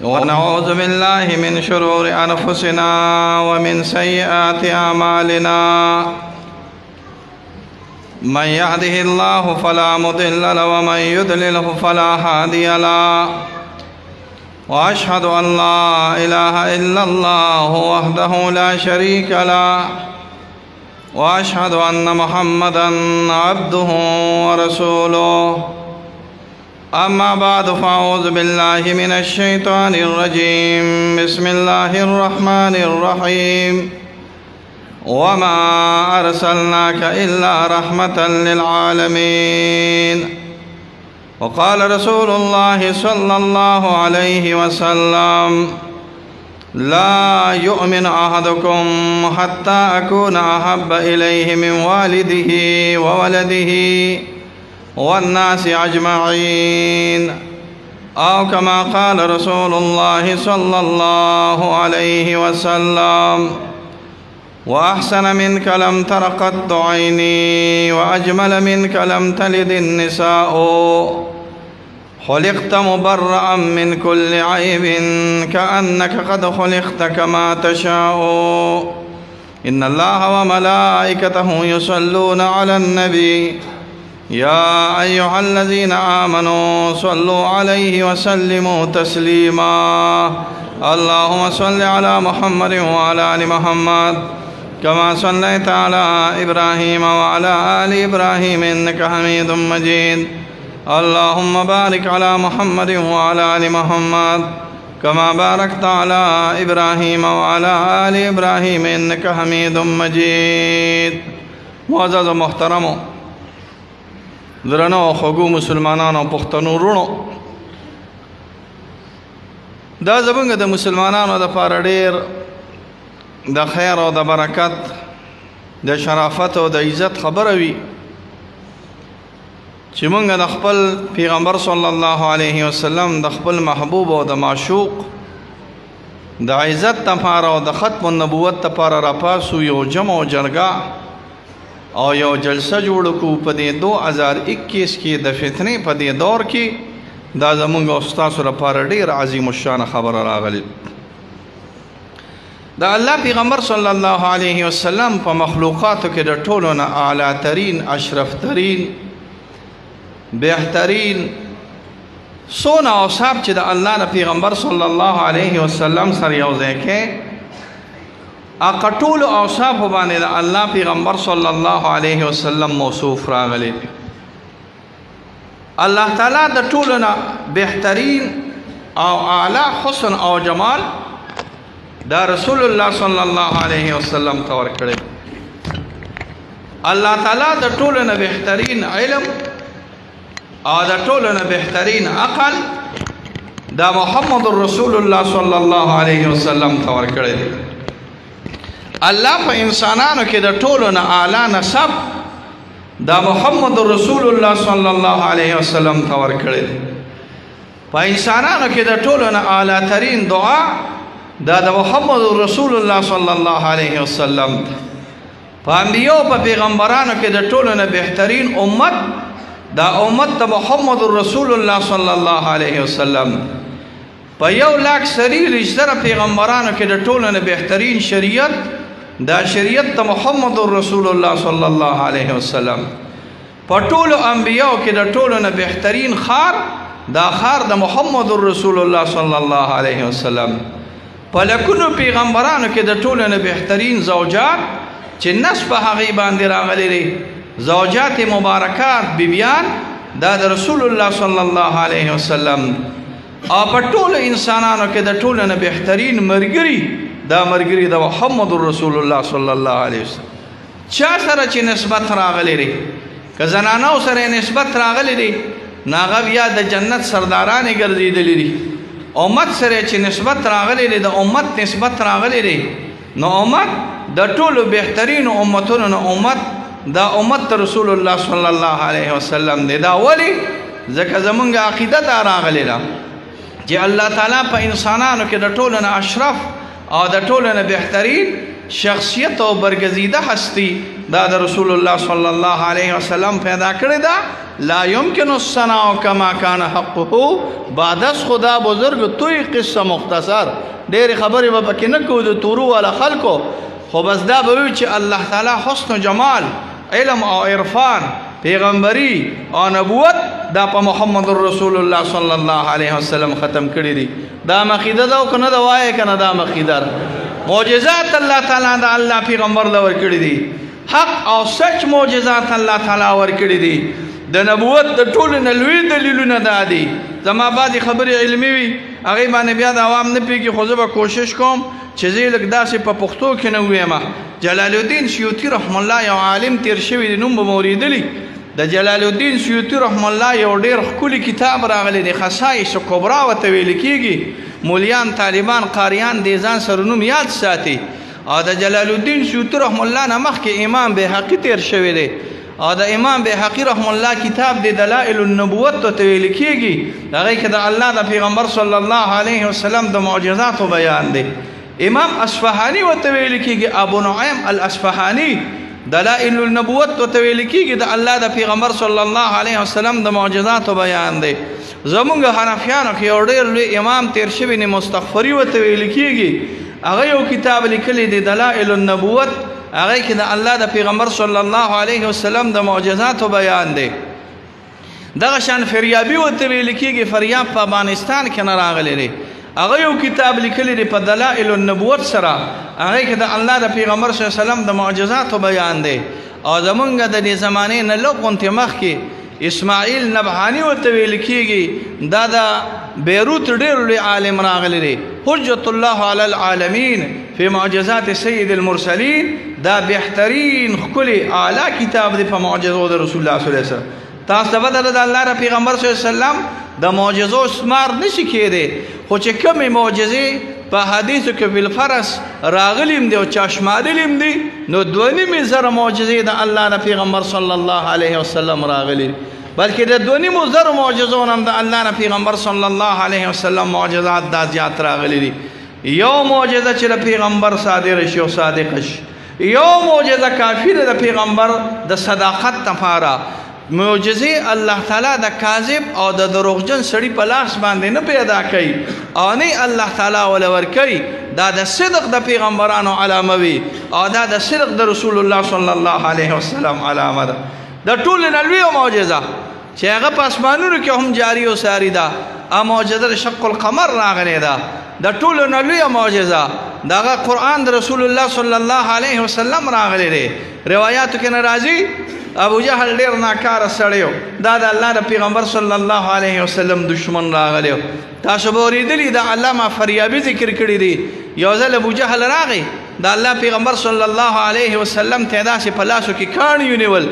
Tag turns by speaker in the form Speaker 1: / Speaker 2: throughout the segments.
Speaker 1: ونعوذ بالله من شرور أنفسنا ومن سيئات أعمالنا من يهده الله فلا مضل له ومن يضلله فلا هادي له وأشهد أن لا إله إلا الله وحده لا شريك له وأشهد أن محمدا عبده ورسوله أما بعد فأعوذ بالله من الشيطان الرجيم بسم الله الرحمن الرحيم وما أرسلناك إلا رحمة للعالمين وقال رسول الله صلى الله عليه وسلم لا يؤمن أحدكم حتى أكون أحب إليه من والده وولده والناس أجمعين أو كما قال رسول الله صلى الله عليه وسلم وأحسن منك لم تر قط عيني وأجمل منك لم تلد النساء خلقت مبرأ من كل عيب كأنك قد خلقت كما تشاء إن الله وملائكته يصلون على النبي يا أيها الذين آمنوا صلوا عليه وسلموا تسليما اللهم صل على محمد وعلى آل محمد كما صليت على إبراهيم وعلى آل إبراهيم إنك حميد مجيد اللهم بارك على محمد وعلى آل محمد كما باركت على إبراهيم وعلى آل إبراهيم إنك حميد مجيد معزز محترم درنو خوګو مسلمانانو پښتنو رونو دا زمونږ د مسلمانانو د پاره ډېر د خیر او د برکت د شرافت او د عزت خبره وي چې مونږ د خپل پیغمبر صلی الله علیه وسلم د خپل محبوب او د معشوق د عزت لپاره او د ختم النبوت لپاره راپاسو یو جمع او جرګه او یو جلسه جوړ کو په دې 2021 کې د فتنې په دې دور کې دا زمونږ استاد لپاره ډېر عظیم الشان خبره راغلی دا الله پیغمبر صلی الله علیه وسلم په مخلوقاتو کې د ټولو نه اعلی ترین اشرف ترین بهترین سونه اوصاف چې د الله د پیغمبر صلی الله علیه وسلم سره یو ځای کې اقټول اوصاف باندې د الله پیغمبر صلی الله علیه وسلم موصوف راغلی الله تعالی د ټولو نه بهترین او اعلی حسن او جمال دا رسول الله صلی الله علیه وسلم ته ورکړی الله تعالی د ټولو نه بهترین علم او د ټولو نه بهترین عقل دا محمد رسول الله صلی الله علیه وسلم ته ورکړی الله په انسانانو کې د ټولو نه اعلی نسب دا محمد رسول الله صلی الله علیه وسلم ته ورکړی په انسانانو کې د ټولو نه اعلی ترین دعا دا د محمد رسول الله صلی الله علیه وسلم په انبیاء په پیغمبرانو کې د ټولو نه بهترین امت دا امت د محمد رسول الله صلی الله علیه وسلم په 1,40,000 پیغمبرانو کې د ټولو نه بهترین شریعت دا شریعت د محمد رسول الله صلی الله علیه وسلم په ټولو انبیاء کې د ټولو نه بهترین خار دا خار د محمد رسول الله صلی الله علیه وسلم په لکونو پیغمبرانو کې د ټولو نه بهترین زوجات چې نسب هغه باندې راغلي دي زوجات مبارکات بیبیان دا د رسول الله صلی الله علیه وسلم او په ټولو انسانانو کې د ټولو نه بهترین مرګري دا مرګري د محمد رسول الله صلی الله علیه وسلم چا سره چې نسبت راغلی دی که زنانو سره نسبت راغلی دی ناغه بیا د جنت سردارانې ګرځېدلی دي امت سره چې نسبت راغلی دی د امت نسبت راغلی دی نو امت د ټولو بهترین امتونو نه امت دا امت رسول الله صلی الله علیه وسلم دی دا ولی ځکه زمونږ عقیده دا راغلی ده چې الله تعالی په انسانانو کې د ټولو نه اشرف او د ټولو نه بهترین شخصیت او برگزیده هستی دا د رسول الله صلی الله علیه وسلم پیدا کړی ده لا يمكن الصنع كما كان حقه بعد از خدا بزرگ توی قصه مختصر ډېرې خبرې به پکې نه کوو د تورو والا خلکو خو بس دا به وي چې الله تعالی حسن و جمال علم او عرفان پیغمبري او نبوت دا په محمد رسول الله صلی الله علیه وسلم ختم کړی دي دا مقیده ده او کنه دا وایي کنه دا مقیده معجزات الله تعالی دا الله پیغمبر له ورکړي دي حق او سچ معجزات الله تعالی ورکړي دي د نبوت د ټولو نه لوی دلیلونه دا دي زما بعضې خبرې علمي وي هغې باندې بیا د عوام نه پوهېږي خو زه به کوشش کوم چې زه یې لږ داسې په پښتو کې نه ووایم جلال الدین سیوطي رحم الله یو عالم تېر شوي دی نوم به مو اورېدلي د جلال الدین سیوطي رحم الله یو ډېر ښکلي کتاب راغلی دی خصایص کبرا ورته ویل کېږي مولیان طالبان قاریان دې ځان سره نوم یاد ساتي او د جلال الدین سیوطي رحم الله نه مخکې امام بهقي تېر شوی دی او د امام بهقي رحم الله کتاب د دلائل النبوت ته ویل کېږي هغې کې د الله د پیغمبر صلی الله علیه وسلم د معجزاتو بیان دی امام اصفهاني ورته ویل کېږي ابو نعیم الاصفهاني دلائل النبوت ورته ویل کېږي د الله د پیغمبر صلی الله علیه وسلم د معجزاتو بیان دی زمونږ حنفیانو کې یو ډېر لوی امام تېر شوي دی مستغفري ورته ویل کېږي هغه یو کتاب لیکلی دی دلائل النبوت هغه کې د الله د پیغمبر صلی الله علیه وسلم د معجزاتو بیان دی دغه شان فریابي ورته ویل کېږي فریاب په افغانستان کې نه راغلی دی هغه یو کتاب لیکلی دی په دلائل النبوت سره هغه کې د الله د پیغمبر صلی الله علیه وسلم د معجزاتو بیان دی او زمونږ د دې زمانې نه لږ غونتې مخکې اسماعیل نبهاني ورته ویل کېږي دا د بیروت ډېر لوی عالم راغلی دی حجت الله علی العالمین فی معجزات سید المرسلین دا بهترین ښکلی اعلی کتاب دی په معجزو د رسول الله صلی الله علیه وسلم تاسو ته پته ده د الله د پیغمبر صلی الله علیه وسلم د معجزو شمار نشي کېدی خو چې کومې معجزې په حدیثو کې بالفرض راغلیم دی او چا شمارلیم دی نو 2.5 معجزې د الله د پیغمبر صلی الله علیه وسلم راغلي بلکې د 2.5 معجزو هم د الله د پیغمبر صلی الله علیه وسلم معجزات دا زیات راغلي دي یو معجزه چې د پیغمبر صادق شي او صادق شي یو معجزه کافی ده د پیغمبر د صداقت لپاره معجزې الله تعالی د کاذب او د دروغجن سړي په لاس باندې نه پیدا کوي او نه الله تعالی ول ورکوي دا د صدق د پیغمبرانو علامه وي او دا د صدق د رسول الله صلی الله علیه وسلم علامه ده د ټولو نه لویه معجزه چې هغه په اسمانونو کې هم جاري او ساري ده هغه معجزه د شق القمر راغلی ده د ټولو نه لویه معجزه دغه قرآن د رسول الله صلی الله علیه وسلم راغلی دی روایاتو کې نه راځي ابو جهل ډېر ناکاره سړی و دا د الله د پیغمبر صلی الله علیه وسلم دشمن راغلی و تاسو به اورېدلي د علامه فریابي ذکر کړي دي یو ځل ابو جهل راغی د الله پیغمبر صلی الله علیه وسلم ته داسې په لاسو کې کاڼي ونیول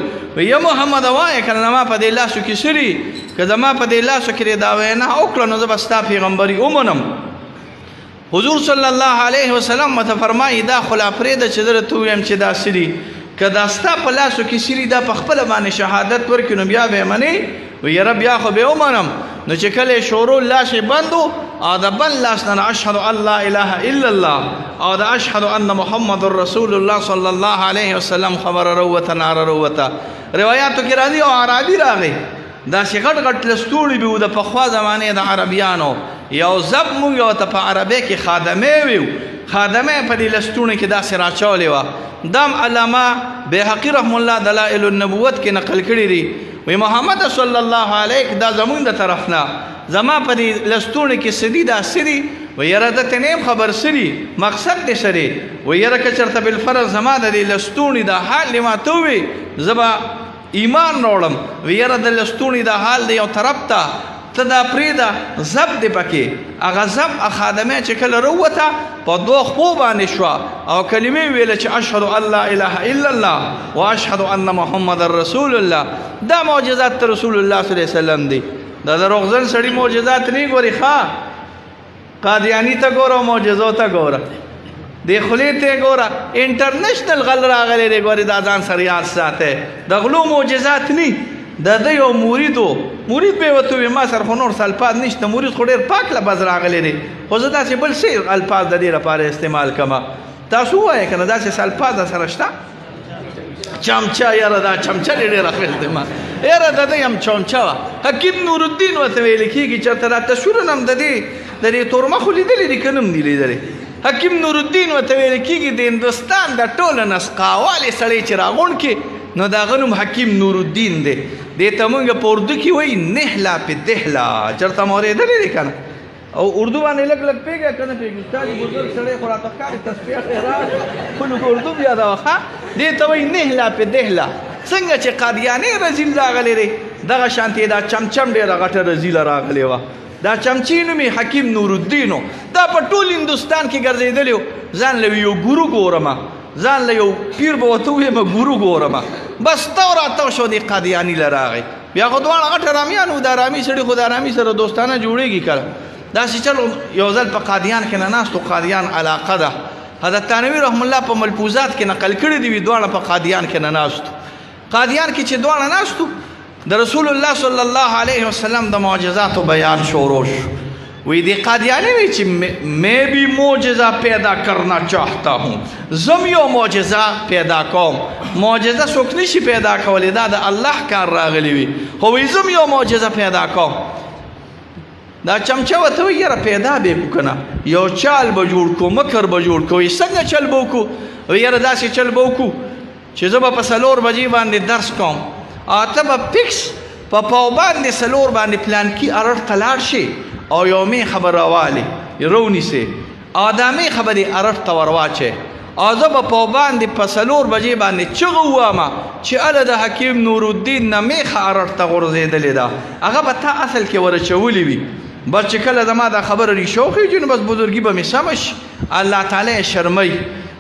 Speaker 1: یا محمد وایه که نه ما په دې لاسو کې څه دي که زما په دې لاسو کې دا وینا وکړه نو زه به ستا پیغمبري ومنم حضور صلی الله علیه وسلم مته فرمایي دا خو لا پرېږده چې زه درته ووایم چې دا څه دي که دا ستا په لاسو کې څه دي دا په خپله باندې شهادت ورکړي نو بیا به یې منې وی یاره بیا خو به یې ومنم نو چې کله یې شروع لاس یې بند و او د بند لاس نه اشهد ان لا اله الا الله او د اشهد ان محمد رسول الله صلی الله علیه وسلم خبره روته ناره روته روایاتو کې راځي او عربي راغی داسې غټ غټ لستوړي به و د پخوا زمانې د عربیانو یو زب موږ یو ته په عربۍ کې خادمې وي خادمې په دې لستوڼي کې داسې راچولې وه دام علامه بهقي رحم الله دلائل النبوت کې نقل کړي دي وی محمد صلی الله علیه دا زمونږ د طرف نه زما په دې لستوڼي کې څه دي دا څه دي وی یاره درته نه یم خبر څه دي مقصد دې څه دی وی یاره که چېرته بالفرض زما د دې لستوڼي دا حال دې ما ته ووایي زه به ایمان راوړم وی یاره د لستوڼي دا حال دی یو طرف ته ته دا پرېږده زب دی پکې هغه زب خادمې چې کله رووته په دوه خپو باندې شوه او کلمې ویله چې اشهد ان لا اله الا الله و اشهد ان محمد رسول الله دا معجزات ته رسول الله صلی الله علیه وسلم دی دا دروغجن سړي معجزات نه ګوري ښه قادیاني ته ګوره معجزو ته ګوره دې خولې ته ګوره انټرنیشنل غل راغلی دی ګورې دا ځان سره یاد ساتی د غلو معجزات نه د ده یو مرید به یې ورته ووایي ما سره خو نور څه الفاظ نشته مرید خو ډېر پاک لفظ راغلی دی خو زه داسې بل څه الفاظ د دې لپاره استعمال کړم تاسو ووایئ که نه داسې څه الفاظ در سره شته چمچه یاره دا چمچه ډېره خېل دی ما یاره د دې هم چمچه وه حکیم نورالدین ورته ویل کېږي چېرته دا تصویرونه هم د دې تورمخو لیدلي دي که نه هم دي لیدلي حکیم نورالدین ورته ویل کېږي د هندوستان د ټوله نسقاوالې سړی چې راغونډ کړي نو د هغه نوم حکیم نورالدین دی دې ته مونږ په اردو کې وایي نهلا په دهلا چېرته مو اورېدلی دی که نه او اردو باندې لږ لږ پوهېږې که نه پوهېږي استاد بزرګ سړی خو راته ښکاري تصفیه خیرات خو لږ اردو بیا ده ښه دې ته وایي نهلا په دهلا څنګه چې قادیاني رزیل راغلی دی دغه شانتې دا چمچم ډېره غټه رزیله راغلې وه دا چمچی نوم یې حکیم نورالدین دا په ټول هندوستان کې ګرځېدلی و ځان له یو ګورو ګورمه ځان له یو پیر به ورته ووایم ګورو ګورمه بس تو راتو شو دې قادیاني له راغی بیا خو دواړه غټ رامیان و د ارامي سړي خو د ارامي سره دوستانه جوړېږي کله داسې چلو یو ځل په قادیان کې نه ناست و قادیان علاقه ده حضرت تانوي رحم الله په ملفوظات کې نقل کړي دي وي دواړه په قادیان کې نه ناست قادیان کې چې دواړه ناست د رسول الله صلی الله علیه وسلم د معجزاتو بیان شروع شو وی دی قادیانی وی چې میں بھی معجزہ پیدا کرنا چاہتا ہوں زم یو معجزہ پیدا کوم معجزہ څوک نشي پیدا کولی دا د الله کار راغلی وي خو وی زم یو معجزہ پیدا کوم دا چمچه ورته وایي یاره پیدا به یې کړو که نه یو چال به جوړ کړو مکر به جوړ کړو څنګه چل به وکړو وی یاره داسې چل به وکړو چې زه به په 4 بجې باندې درس کوم او ته به فکس په پاو باندې 4 باندې پلانکي ارړ ته لاړ شي او یو میخه به راوالې رونیسې او دا میخه به دې ارړ ته ور واچې او زه به پاو باندې په 4 بجې باندې چغه ووامه چې هله د حکیم نورالدین نه میخه ارړ ته غورځېدلې ده هغه به تا اصل کې ور اچولې وي بس چې کله زما دا خبره ریشوخېږي نو بس بزرګي به مې سمه شي الله تعالی یې شرموي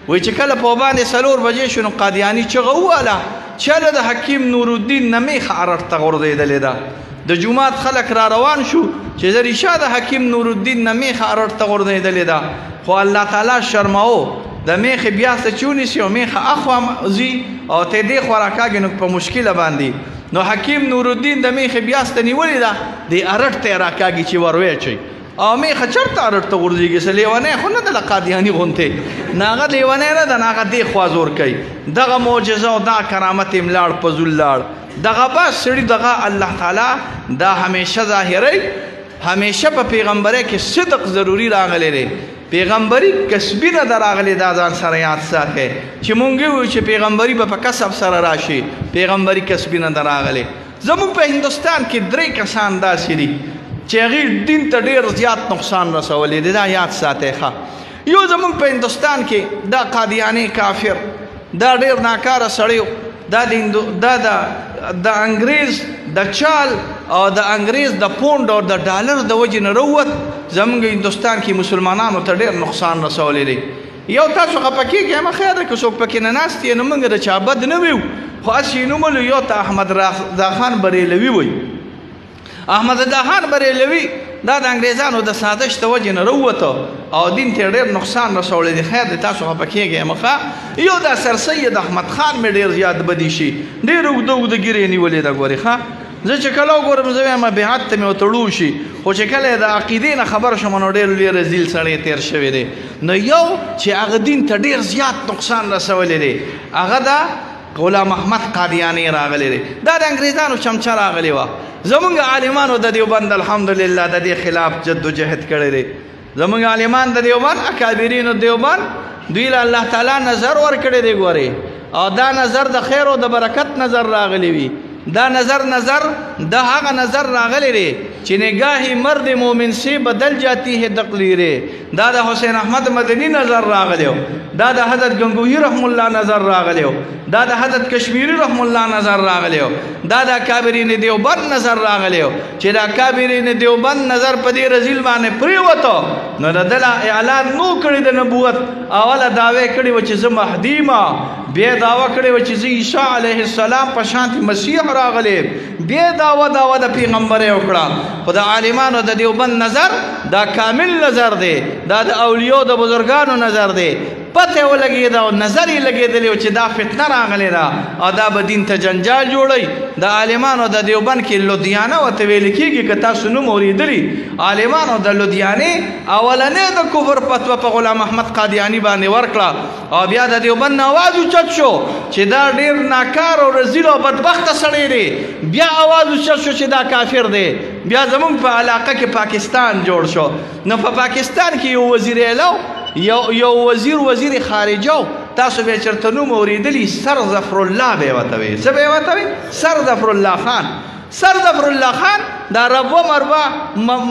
Speaker 1: وایي چې کله پاو باندې 4 بجې شو نو قادیاني چغه وواله چې هله د حکیم نورالدین نه میخه ارړ ته غورځېدلې ده د جومات خلک را روان شو چې زه ریشه د حکیم نورالدین نه میخه ارړ ته غورځېدلې ده خو الله تعالی شرموو د میخې بیا څه چې ونیسي او میخه اخوا ځي او ته دې خوا راکاږي نو په مشکله باندې نو حکیم نورالدین د میخې بیا څه نیولې ده دې ارړ ته یې راکاږي چې ور ویچوي او میخه چېرته ارړ ته غورځېږي څه لیونی خو نه ده له قادیاني غوندې نه هغه لیونی نه ده نه هغه دې خوا زور کوي دغه معجزه او دا کرامت یې ملاړ په زول لاړ دغه بس سړي دغه الله تعالی دا همیشه ظاهروي همیشه په پیغمبرۍ کې صدق ضروري راغلی دی پیغمبري کسبي نه ده راغلی دا ځان سره یاد ساتئ چې مونږ وایو چې پیغمبري به په کسب سره راشي پیغمبري کسبي نه ده راغلی زموږ په هندوستان کې 3 کسان داسې دي چې هغې دین ته ډېر زیات نقصان رسولی دی دا یاد ساتئ ښه یو زموږ په هندوستان کې دا قادیاني کافر دا ډېر ناکاره سړی دا د انګریز د چال او د انګریز د پوند او د ډالر د وجې نه راووت زموږ هندوستان کې مسلمانانو ته ډېر نقصان رسولی دی یو تاسو خفه کېږئ یم خیر دی که څوک پکې نه ناست یې نو موږ د چا بد نه ویو خو هسې یې نومولو یو ته احمد رضا خان بریلوي وایي احمد رضا خان بریلوي دا د انګریزانو د سازش د وجې نه راووته او دین ته ډېر نقصان رسولی دی خیر دی تاسو خفه کېږئ یم ښه یو دا سرسید احمد خان مې ډېر زیات بدي شي ډېر اوږده اوږده ګیرې یې نیولې ده ګورې ښه زه چې کله وګورم زه وایم بیعت ته مې وتړو شي خو چې کله د عقیدې نه خبر شم نو ډېر لوی رزیل سړی تېر شوی دی نو یو چې هغه دین ته ډېر زیات نقصان رسولی دی هغه دا غلام احمد قادیانی راغلی دی دا د انګریزانو چمچه راغلی وه زمونږ عالمانو د دیوبند الحمدلله د دې خلاف جد و جهد کړی دی زمونږ عالمان د دیوبند اکابرینو دیوبند دوی له الله تعالی نظر ورکړی دی ګورې او دا نظر د خیر او د برکت نظر راغلی وي دا نظر دا هغه نظر راغلی دی چې نگاهی مرد مومن سے بدل جاتی ہے تقلیرے دا د حسین احمد مدنی نظر راغلیو دا د حضرت گنگوہی رحم اللہ نظر راغلیو دا د حضرت کشمیری رحم اللہ نظر راغلیو دا د کابرین دیوبند نظر راغلیو چې دا کابرین دیوبند نظر په دې رزیل باندې پریوتو نو د دله اعلان نو کړی د نبوت اوله دعوی کړی و چې زه مهدی ما بیا دعوه کړی و چې زه عیسی علیه السلام په شانتي مسیح راغلی بیا دعوه د پیغمبرۍ وکړه خو د عالمانو د دیوبند نظر دا کامل نظر دی دا د اولیاء د بزرګانو نظر دی پته ولګېده او نظر یې لګېدلی و چې دا فتنه راغلی ده او دا به دین ته جنجال جوړوي. د عالمانو د دیوبند کې لودیانه ورته ویل کېږي که تاسو نوم اورېدلي عالمانو د لودیانې اولنۍ د کفر فتوا په غلام احمد قادیاني باندې ورکړه او بیا د دیوبند نه اواز اوچت شو چې دا ډېر ناکار او رزیل او بدبخته سړی دی. بیا اواز اوچت شو چې دا کافر دی. بیا زمونږ په علاقه کې پاکستان جوړ شو. نو په پاکستان کې یو وزیر اعلی یو وزیر خارجه تاسو به چرته نوم اورېدلی سر ظفرالله به یې ورته وایي. څه به یې ورته وایي؟ سر ظفرالله خان. سر ظفرالله خان دا ربوه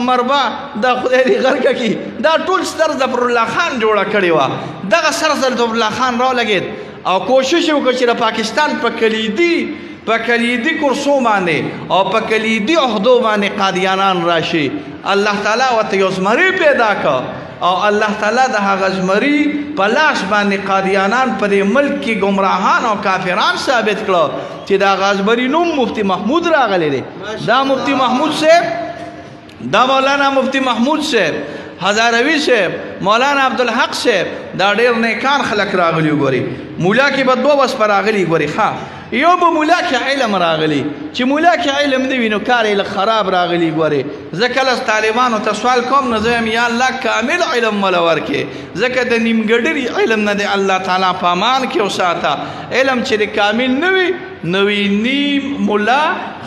Speaker 1: مربا دا خدای دې غرقه کړي دا ټول سر ظفرالله خان جوړه کړې وه. دغه سر ظفرالله خان راولګېد او کوشش یې وکړ چې د پاکستان په کلیدي کرسو باندې او په کلیدي عهدو باندې قادیانان راشي. الله تعالی ورته یو زمری پیدا کړ او الله تعالی د هغه زمری په لاس باندې قادیانان په دې ملک کې ګمراهان او کافران ثابت کړه چې دا هغه زمری نوم مفتی محمود راغلی دی. دا مفتی محمود صاحب دا مولانا مفتی محمود صاحب هزاروی صاحب مولانا عبدالحق صاحب دا ډېر نیکان خلک راغلي ګوري. مولا کې به دوه بس په راغلي ګوري. ښه یو به مولا کې علم راغلی چې مولا کې علم نه وي نو کار یې خراب راغلی ګوري. زه کله طالبانو ته سوال کوم نو زه یم یا الله کامل علم وله ورکې ځکه د نیمګډري علم نه دی الله تعالی په امان کې وساته. علم چې د کامل نه وي نو نیم مولا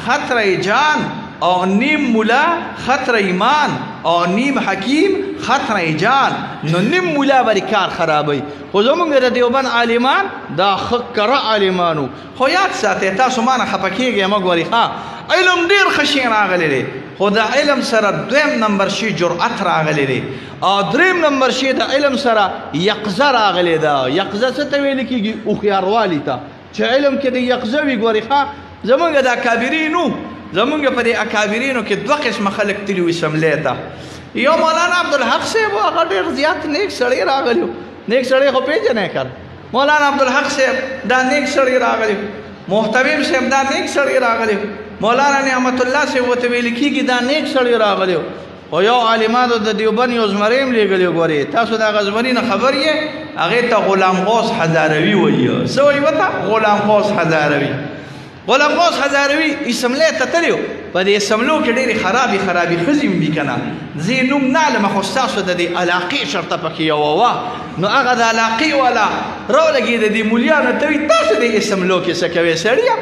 Speaker 1: خطره جان او نیم مولا خطر ایمان او نیم حکیم خطر جان نو نیم مولا بری کار خرابوي. خو زمونږ د دیوبند عالمان دا ښه کره عالمانو. خو یاد ساتئ تاسو مانه خفه کېږئ مه ګورئ. ښه علم ډېر ښه شی راغلی دی خو د علم سره دویم نمبر شي جرأت راغلی دی او دریم نمبر شي د علم سره یقظه راغلی ده. یقظه څه ته ویل کېږي؟ هوښیاروالي ته چې علم کې د یقظه وي. ګورئ ښه زمونږ د اکابرینو زمونږ په دې اکابرینو کې دوه قسمه خلک تلي وي سملې ته. یو مولانا عبدالحق صاحب هغه ډېر زیات نیک سړی راغلی و. نیک سړی خو پېژنئ که مولانا عبدالحق صاحب دا نیک سړی راغلی و. محتمیم صاحب دا نیک سړی راغلی و. مولانا نعمت الله صاحب ورته ویل کېږي دا نیک سړی راغلی و. خو یو عالمانو د دیوبند یو زمری هم لیږلی و. ګورې تاسو د هغه زمري نه خبر یې هغې ته غلام غوث هزاروي وایي. څه وایي ورته؟ غلام غوث هزاروي. غلام غوث هزاروي اسملې ته تللی و. په دې اسملو کې ډېرې خرابې ښځې هم وي که نه. زه یې نوم نه علمه خو ستاسو د دې علاقې شرطه پکې یوه وه نو هغه د علاقې والا راولګېده دې مولیانو ته وي تاسو دې اسملو کې څه کوئ سړیه؟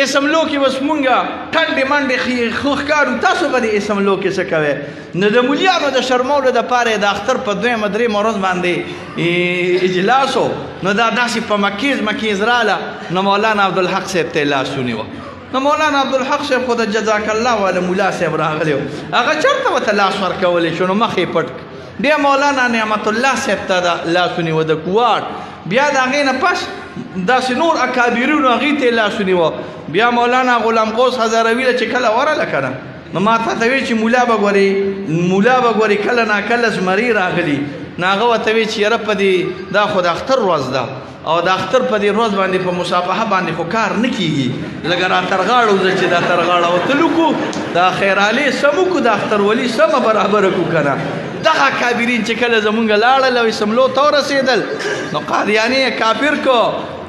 Speaker 1: اسملو کې بس مونږه ټنډې منډې ښه ښکارو تاسو به د اسملو کې څه کوئ؟ نو د مولیانو د شرمولو دپاره یې د اختر په دویمه درېیمه ورځ باندې اجلاس و نو دا داسې په مکیز راله نو مولانا عبدالحق صاحب ته یې لاس ونیوه. نو مولانا عبدالحق صاحب خو د جزاک الله والا مولا صاحب راغلی و هغه چېرته ورته لاس ورکولی شو نو مخ یې پټ. بیا مولانا نعمت الله صاحب ته د لاس ونیوه د کوواټ. بیا د هغې نه پس داسې نور اکابرینو هغې ته یې لاس ونیوه. بیا مولانا غلام غوث هزاروي له چې کله ورله که نه نو ما ته وی چې مولا به ګورې کله ناکله زمري راغلي نو هغه ورته وی چې یاره په دې دا خو د اختر ورځ ده او د اختر په دې ورځ باندې په مصافحه باندې خو کار نه کېږي لږه را ترغاړو زه چې دا ترغاړه وتلو کو دا خیرالې سم وکړو د اخترولي سمه برابره کړو که نه. دغه کابرین چې کله زمونږ لاړل او سملو ته ورسېدل نو قادیاني یې کافر کو.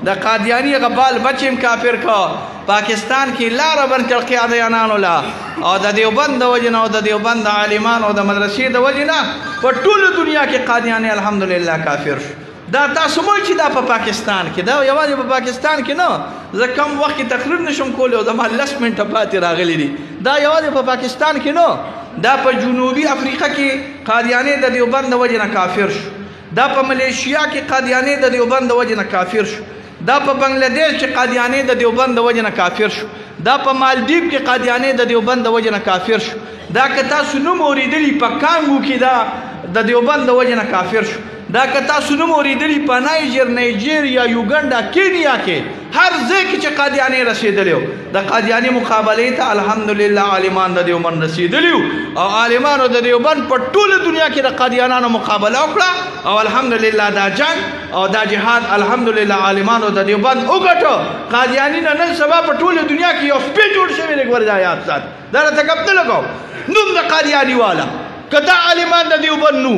Speaker 1: د قادیاني هغه بال بچ یې کافر کو. پاکستان کې لاره بند کړ قادیانانو له او د دیوبند د وجې نه او د دیوبند د عالمانو او د مدرسې د وجې نه په ټوله دنیا کې قادیاني الحمدلله کافر شو. دا تاسو مو چې دا په پاکستان کې دا یوازې په پاکستان کې نه زه کم وخت کې تقریر نشم کولی او زما 10 منټه پاتې راغلی دي. دا یوازې په پاکستان کې نه دا په جنوبي افریقا کې قادیاني د دیوبند د وجې نه کافر شو. دا په ملیشیا کې قادیاني د دیوبند د وجې نه کافر شو. دا په بنگلاديش کې قادیاني د دیوبند د وجې نه کافر شو. دا په مالدیو کې قادیاني د دیوبند د وجې نه کافر شو. دا که تاسو نوم اورېدلي په کانګو کې دا د دیوبند د وجې نه کافر شو. دا که تاسو نوم اورېدلي په نایجیریا یوګنډا کینیا کې هر ځای کې چې قادیاني رسېدلی و د قادیاني مقابلې ته الحمدلله عالمان د دیوبند رسېدلي وو او عالمانو د دیوبند په ټوله دنیا کې د قادیانانو مقابله وکړه او الحمدلله دا جنګ او دا جهاد الحمدلله عالمانو د دیوبند وګټه. قادیاني نه نن سبا په ټوله دنیا کې یو سپی جوړ شوی دی. ګورې دا یاد سات دا راته ګپ نه لګوو نوم د قادیاني والا که دا عالمان د دیوبند نو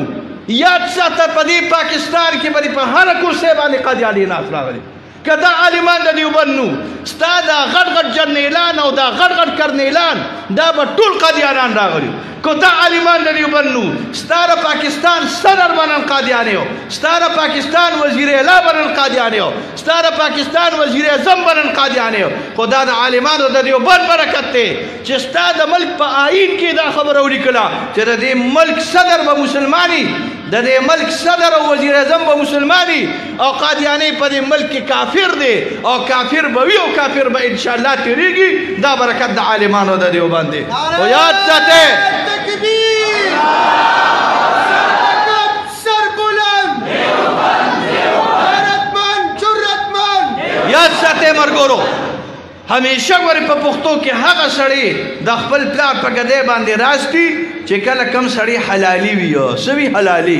Speaker 1: یاد ساته په دې پاکستان کې به په هره کرسۍ باندې قادیاني ناست راغلي که دا عالمان د دیوبند نو ستا دا غټ غټ جرنیلان او دا غټ غټ کرنیلان دا به ټول قادیانان راغلي که دا عالمان د دیوبند نو ستا د پاکستان صدر بنن قادیانی و ستا د پاکستان وزیر اعلی بنن قادیانی و ستا د پاکستان وزیر اعظم بنن قادیانی و خو دا د عالمانو د دیوبند برکت دی چې ستا د ملک په آیین کې دا خبره ولیکله چې د دې ملک صدر به مسلماني د دې ملک صدر او وزیر اعظم به مسلماني او قادیانی په دې ملک کې کافر دی او کافر به وي او کافر به ان شاء الله تیریږي دا برکت د عالمانو د دیوبند دی او یاد ساته تکبیر سر بلند غیرتمند جرأتمند یاد ساته مرګورو همیشه ور په پښتو کې هغه سړی د خپل پلار په ګدې باندې راستي چې کله کم سړی حلالي وي او سوي حلالي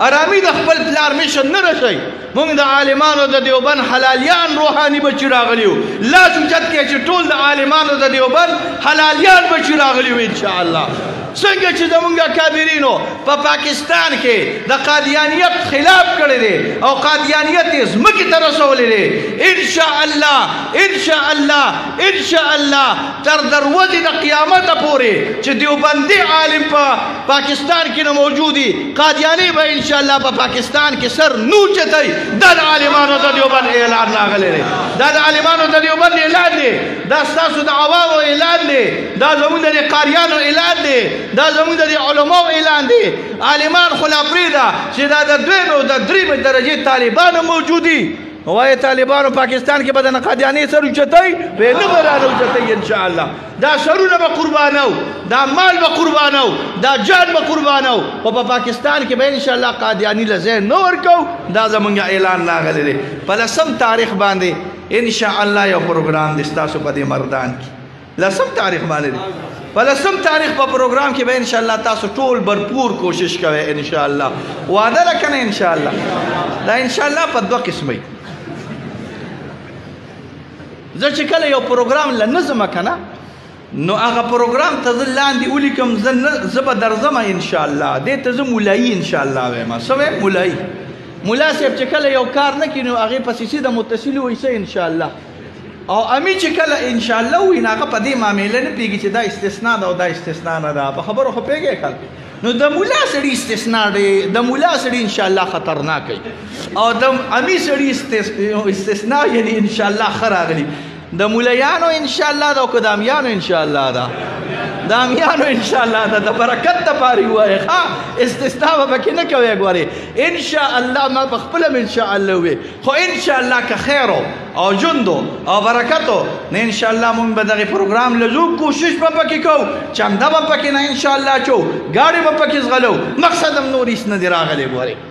Speaker 1: ارامي د خپل پلار مشن نه رسي موږ د عالمانو د دیوبند حلالیان روحاني بچی راغلیو لا سوچت کې چې ټول د عالمانو د دیوبند حلالیان بچی راغلیو ان شاء الله څنګه چې زمونږ کابرینو په پاکستان کې د قادیانیت خلاف کړی دی او قادیانیت یې ځمکې ته رسولی دی ان شاء الله ان شاء الله ان شاء الله تر دروازې د قیامته پورې چې دیوبندي عالم په پاکستان کې نه موجودي قادیانی به ان شاء الله په پاکستان کې سر نو چتای دا د عالمانو د دیوبند اعلان راغلی دی دا د عالمانو د دیوبند اعلان دی دا ستاسو د عوامو اعلان دی دا زموږ د قاریانو اعلان دی دا زموږ د علماو اعلان دی عالمان خو لا پرېږده چې دا د دویمې او د درېیمې درجې طالبانو موجودي وایي طالبانو پاکستان کې به د قادیاني سر اوچتوي به نه به رانه اوچتوي انشاءالله دا سرونه به قربانو دا مال به قربانو دا جان به قربانو خو په پاکستان کې به انشاءالله قادیاني له ځای نه ورکو دا زمونږ اعلان راغلی دی په 10 تاریخ باندې انشاءالله یو پروګرام دی ستاسو په دې مردان کې 10 تاریخ باندې دی په 10 تاریخ په پروګرام کې به انشاءالله تاسو ټول برپور کوشش کوئ انشاءالله وعده ده که نه انشاءالله دا انشاءالله په 2 قسمه زه چې کله یو پروګرام له نظمه که نه نو هغه پروګرام ته زه لاندې ولیکم زه به درځم انشاءالله دې ته زه مولایي انشاءالله وایم څه وایم مولایي ملا صاحب چې کله یو کار نه کړي نو هغې پسې سیده متصل وایي څه انشاءالله او امی چې کله انشاءالله وایي نو هغه په دې معامله نه پوهېږي چې دا استثنا ده او دا استثنا نه ده په خبرو خو پوهېږئ خلک نو د مولا سړي استثنا دی د مولا سړي انشاءالله خطرناک وي او د امی سړي استثنا یعنی انشاءالله ښه راغلي د مولیانو انشاءالله ده او که د امیانو انشاءالله ده د امیانو انشاءالله ده د برکت دپاره ووایې ښه استثنا به پکې نه کوئ ګورې انشاءالله ما په خپله م انشاءالله ووایې خو انشاءالله که خیر او ژوند او برکتو نه انشاءالله مونږ به دغې پروګرام له ځو کوشش به پکې کوو چنده به پکې نه انشاءالله چو ګاډې به پکې ځغلو مقصد هم نور هېڅ نه دی راغلی ګورې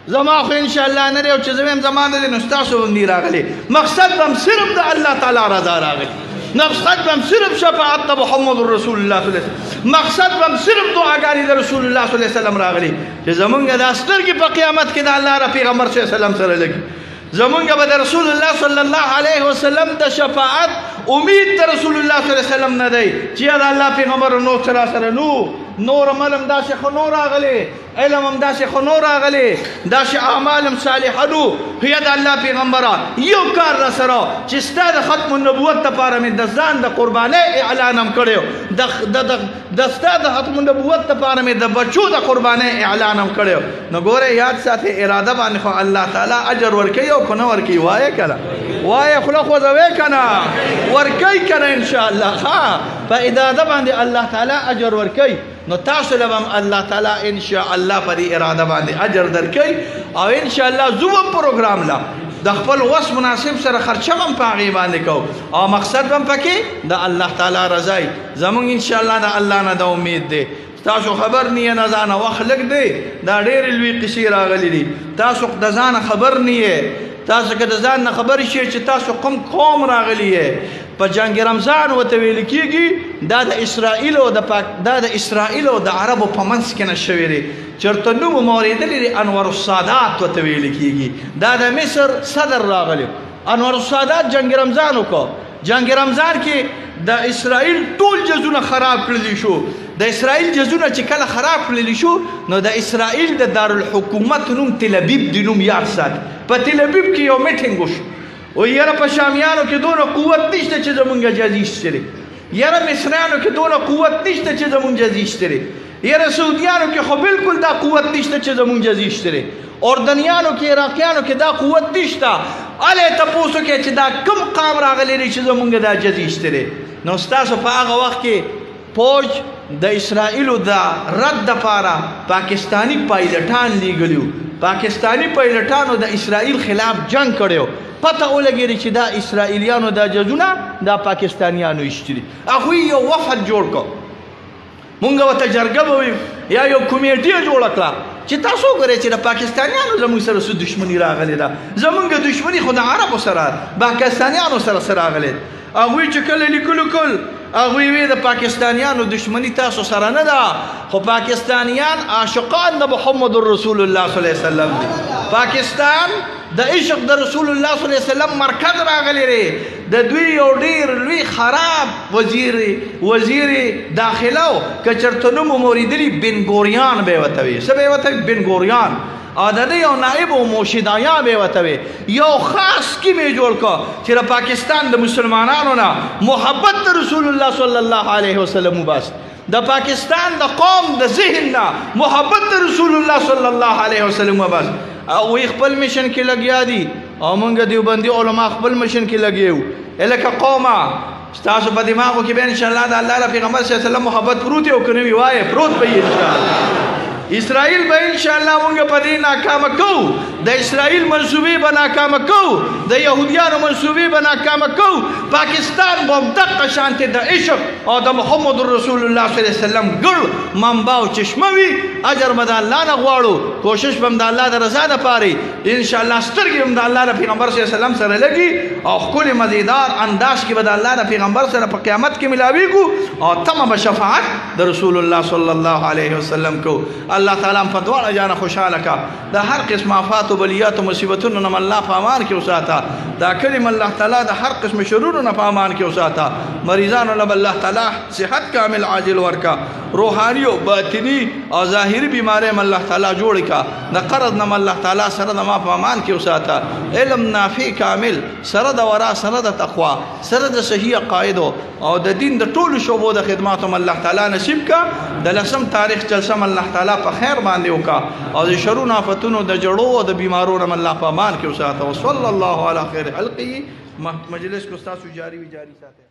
Speaker 1: زما خو انشاءالله نه دی او چې زه ویم زما نه دی نو ستاسو هم دی راغلی مقصد به هم صرف د الله تعالی رضا راغلی مقصد به هم صرف شفاعت د محمد رسول الله صلی الله علیه وسلم مقصد به هم صرف دعاګانې د رسول الله صلی الله علیه وسلم راغلی چې زمونږ دا سترګې په قیامت کې د الله را پیغمبر صلی الله علیه وسلم سره لګي زمونږ به د رسول الله صلی الله علیه وسلم د شفاعت امید د رسول الله صلی الله علیه وسلم نه دی چې د الله پیغمبر نو سره نور عمل هم داسې ښه نو راغلی علم هم داسې ښه نو راغلی داسې اعمال هم صالحه نو یا د الله پیغمبره یو کار را سره چې ستا د ختم النبوت دپاره مې د ځان د قربانۍ اعلان هم کړی د ستا د ختم النبوت دپاره مې د بچو د قربانۍ اعلان هم کړی نو ګورئ یاد ساتئ اراده باندې خو الله تعالی اجر ورکوي او که نه ورکوي وایه که نه وایه خوله خوځوئ که نه ورکوي که نه انشاءالله ښه په اراده باندې الله تعالی اجر ورکوي نو تاسو له هم الله تعالی انشاءالله په دې اراده باندې اجر درکوي او انشاءالله زه هم پروګرام له د خپل وس مناسب سره خرچه هم په هغې باندې کوو او مقصد هم پکې د الله تعالی رضایي زمونږ انشاءالله د الله نه د امید دی تاسو خبر نه نه ځانه وخت لږ دی دا ډېرې لوی قصې راغلي دي تاسو د ځانه خبر نه تاسو که د ځان نه خبر شئ چې تاسو کوم قوم راغلی یې په جنگ رمضان ورته ویل کېږي دا د اسرائیل او د عربو په منځ کې نه شوی دی چېرته نوم مو اورېدلی دی انور السادات ورته ویل کېږي دا د مصر صدر راغلی انور السادات جنگ رمضان وکړو جنگ رمضان کې د اسرائیل ټول جزونه خراب کړلی شو د اسرائیل جزونه چې کله خراب کړل شو نو د اسرائیل د دارالحکومت نوم تل ابیب د نوم یاد سات په تل ابیب کې یو میټینګ وشو او یاره په شامیانو کې دونه قوت نشته چې زمونږ جزیه ایستلی یاره مصریانو کې دونه قوت نشته چې زمونږ جزیه ایستلی یاره سعودیانو کې خو بالکل دا قوت نشته چې زمونږ جزیه ایستلی اردنیانو کې عراقیانو کې دا قوت نشته الی تپوسو کې چې دا کوم قام راغلی دی چې زمونږ دا جزیه ایستلی نو ستاسو په هغه وخت کې فوج د اسرائیلو د رد دپاره پاکستانی پایلټان لیږلیو پاکستانی پایلټانو د اسرائیل خلاف جنگ کړی پته ولګېږي چې دا اسرائیلیانو دا جزونه دا پاکستانیانو ایستلي هغوی یو وفد جوړ کړ مونږ ورته جرګه به ویو یا یو کمیټي یې جوړه کړه چې تاسو وګورئ چې د پاکستانیانو زموږ سره څه دښمني راغلې ده زموږ دښمني خو د عربو سره پاکستانیانو سره څه راغلې هغوی چې کله لیکلو کل هغوی وی د پاکستانیانو دښمني تاسو سره نه ده خو پاکستانیان عاشقان د محمد رسول الله صلی الله علیه وسلم دي پاکستان د عشق د رسول الله صلی الله علیه وسلم مرکز راغلی دی د دوی یو ډیر لوی خراب وزیر داخله و که چېرته نوم مو اورېدلي بن ګوریان به یې ورته وي څه به یې ورته وي بن ګوریان او د دې یو نایب و موشدایا به یې ورته وي یو خاص سکیم یې جوړ کړه چې د پاکستان د مسلمانانو نه محبت د رسول الله صلی الله علیه وسلم وباس د پاکستان د قوم د ذهن نه محبت د رسول الله صلی الله علیه وسلم وباس او وی خپل مشن کې لګیا دي او موږ دیوبندي علما خپل مشن کې لګیو الکه قومه ستاسو په دماغو کې به ان شاء الله د الله د پیغمبر صلی الله علیه وسلم محبت پروت او کنه وی وای پروت به ان شاء الله اسرائیل به ان شاء الله موږ په دې ناکام کوو د اسرائیل منسوبې به ناکام کوو د يهوديانو منسوبې به ناکام کوو پاکستان به دغه شانته د عشق او د محمد رسول الله صلی الله علیه وسلم ګړ منبع او چشمه وي اجر به د الله نه غواړو کوشش به د الله د رضا لپاره ان شاء الله سترګې هم د الله د پیغمبر صلی الله علیه وسلم سره لګي او خپل مزیدار انداز کې به د الله د پیغمبر سره په قیامت کې ملاويږو او تمام شفاعت د رسول الله صلی الله علیه وسلم کو الله تعالی په دواړه جانه خوشاله کا د هر قسم آفات او بلیات او مصیبتونو نه الله په امان کې وساته دا کلم الله تعالی د هر قسم شرور نه په امان کې وساته مریضانو له الله تعالی صحت کامل عاجل ورکا روحاني او باطنی او ظاهري بیماری الله تعالی جوړ کا د قرض نه الله تعالی سره د ما په امان کې وساته علم نافع کامل سره د ورا سره د تقوا سره د صحیح عقاید او د دین د ټولو شوبو د خدماتو الله تعالی نصیب کا د لسم تاریخ جلسه الله تعالی په خیر باندې وکا او د شرونو آفتونو د جړو او د بیمارونو الله په امان کې وساته وصلی الله علی خیر خلقه مجلس کو تاسو جاری وي جاری ساتي